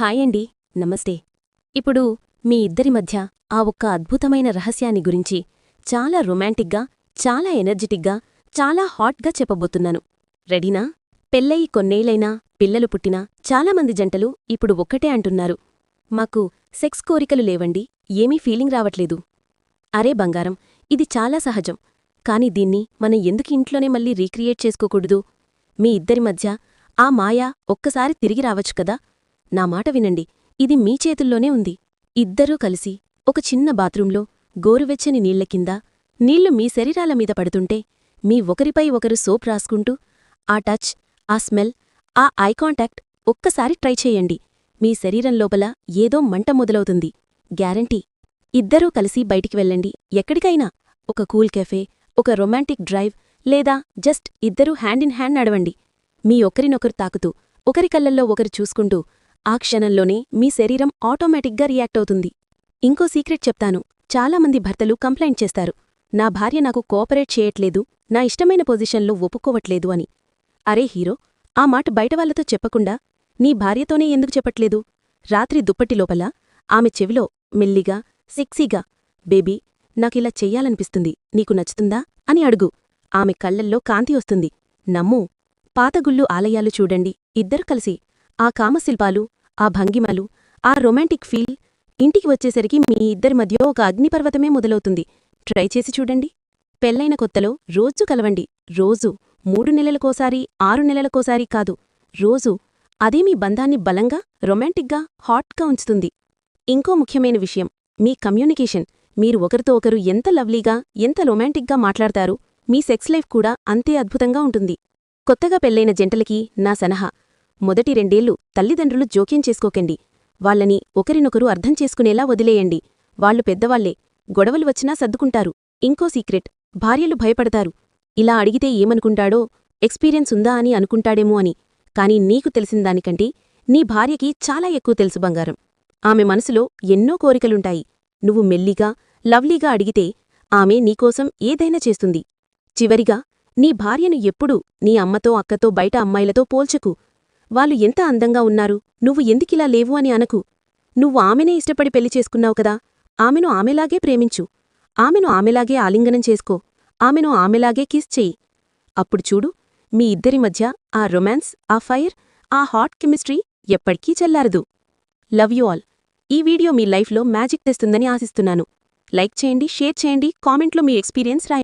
Hi అండి, నమస్తే. ఇప్పుడు మీ ఇద్దరి మధ్య ఆ ఒక్క అద్భుతమైన రహస్యాన్ని గురించి చాలా రొమాంటిక్గా, చాలా ఎనర్జెటిక్గా, చాలా హాట్గా చెప్పబోతున్నాను. రెడీనా? పెళ్ళయి కొన్నేళ్లైనా, పిల్లలు పుట్టినా చాలామంది జంటలు ఇప్పుడు ఒక్కటే అంటున్నారు, మాకు సెక్స్ కోరికలు లేవండి, ఏమీ ఫీలింగ్ రావట్లేదు. అరే బంగారం, ఇది చాలా సహజం. కాని దీన్ని మనం ఎందుకు ఇంట్లోనే మళ్ళీ రీక్రియేట్ చేసుకోకూడదు? మీ ఇద్దరి మధ్య ఆ మాయ ఒక్కసారి తిరిగి రావచ్చు కదా. నా మాట వినండి, ఇది మీ చేతుల్లోనే ఉంది. ఇద్దరూ కలిసి ఒక చిన్న బాత్రూంలో గోరువెచ్చని నీళ్ల కింద నీళ్లు మీ శరీరాల మీద పడుతుంటే మీ ఒకరిపై ఒకరు సోప్ రాసుకుంటూ ఆ టచ్, ఆ స్మెల్, ఆ ఐ కాంటాక్ట్ ఒక్కసారి ట్రై చేయండి. మీ శరీరం లోపల ఏదో మంట మొదలవుతుంది, గ్యారంటీ. ఇద్దరూ కలిసి బయటికి వెళ్ళండి, ఎక్కడికైనా. ఒక కూల్ కెఫే, ఒక రొమాంటిక్ డ్రైవ్, లేదా జస్ట్ ఇద్దరూ హ్యాండ్ ఇన్ హ్యాండ్ నడవండి. మీ ఒకరినొకరు తాకుతూ, ఒకరి కళ్ళల్లో ఒకరు చూసుకుంటూ ఆ క్షణంలోనే మీ శరీరం ఆటోమేటిక్గా రియాక్ట్ అవుతుంది. ఇంకో సీక్రెట్ చెప్తాను. చాలామంది భర్తలు కంప్లైంట్ చేస్తారు, నా భార్య నాకు కోఆపరేట్ చేయట్లేదు, నా ఇష్టమైన పొజిషన్లో ఒప్పుకోవట్లేదు అని. అరే హీరో, ఆ మాట బయటవాళ్లతో చెప్పకుండా నీ భార్యతోనే ఎందుకు చెప్పట్లేదు? రాత్రి దుప్పటి లోపల ఆమె చెవిలో మెల్లిగా, సెక్సీగా, బేబీ, నాకిలా చెయ్యాలనిపిస్తుంది, నీకు నచ్చుతుందా అని అడుగు. ఆమె కళ్లల్లో కాంతి వస్తుంది. నమ్ము. పాతగుళ్ళు ఆలయాలు చూడండి, ఇద్దరు కలిసి ఆ కామశిల్పాలు, ఆ భంగిమలు, ఆ రొమాంటిక్ ఫీల్, ఇంటికి వచ్చేసరికి మీ ఇద్దరి మధ్య ఒక అగ్నిపర్వతమే మొదలవుతుంది. ట్రై చేసి చూడండి. పెళ్లైన కొత్తలో రోజూ కలవండి, రోజూ. 3 నెలలకోసారి, 6 నెలలకోసారి కాదు, రోజూ. అదే మీ బంధాన్ని బలంగా, రొమాంటిక్గా, హాట్గా ఉంచుతుంది. ఇంకో ముఖ్యమైన విషయం, మీ కమ్యూనికేషన్. మీరు ఒకరితో ఒకరు ఎంత లవ్లీగా, ఎంత రొమాంటిక్గా మాట్లాడతారో మీ సెక్స్ లైఫ్ కూడా అంతే అద్భుతంగా ఉంటుంది. కొత్తగా పెళ్లైన జంటలకి నా సలహా, మొదటి 2 ఏళ్లు తల్లిదండ్రులు జోక్యం చేసుకోకండి. వాళ్ళని ఒకరినొకరు అర్థం చేసుకునేలా వదిలేయండి. వాళ్లు పెద్దవాళ్లే, గొడవలు వచ్చినా సర్దుకుంటారు. ఇంకో సీక్రెట్, భార్యలు భయపడతారు. ఇలా అడిగితే ఏమనుకుంటాడో, ఎక్స్పీరియన్స్ ఉందా అని అనుకుంటాడేమో అని. కాని నీకు తెలిసిందానికంటే నీ భార్యకి చాలా ఎక్కువ తెలుసు బంగారం. ఆమె మనసులో ఎన్నో కోరికలుంటాయి. నువ్వు మెల్లిగా, లవ్లీగా అడిగితే ఆమె నీకోసం ఏదైనా చేస్తుంది. చివరిగా, నీ భార్యను ఎప్పుడూ నీ అమ్మతో, అక్కతో, బయట అమ్మాయిలతో పోల్చకు. వాళ్ళు ఎంత అందంగా ఉన్నారు, నువ్వు ఎందుకిలా లేవు అని అనకు. నువ్వు ఆమెనే ఇష్టపడి పెళ్లి చేసుకున్నావు కదా, ఆమెను ఆమెలాగే ప్రేమించు. ఆమెను ఆమెలాగే ఆలింగనం చేసుకో. ఆమెను ఆమెలాగే కిస్ చెయ్యి. అప్పుడు చూడు, మీ ఇద్దరి మధ్య ఆ రొమాన్స్, ఆ ఫైర్, ఆ హాట్ కెమిస్ట్రీ ఎప్పటికీ చెల్లారదు. Love you all. ఈ వీడియో మీ లైఫ్లో మ్యాజిక్ తెస్తుందని ఆశిస్తున్నాను. లైక్ చేయండి, షేర్ చేయండి, కామెంట్లో మీ ఎక్స్పీరియన్స్ రాయండి.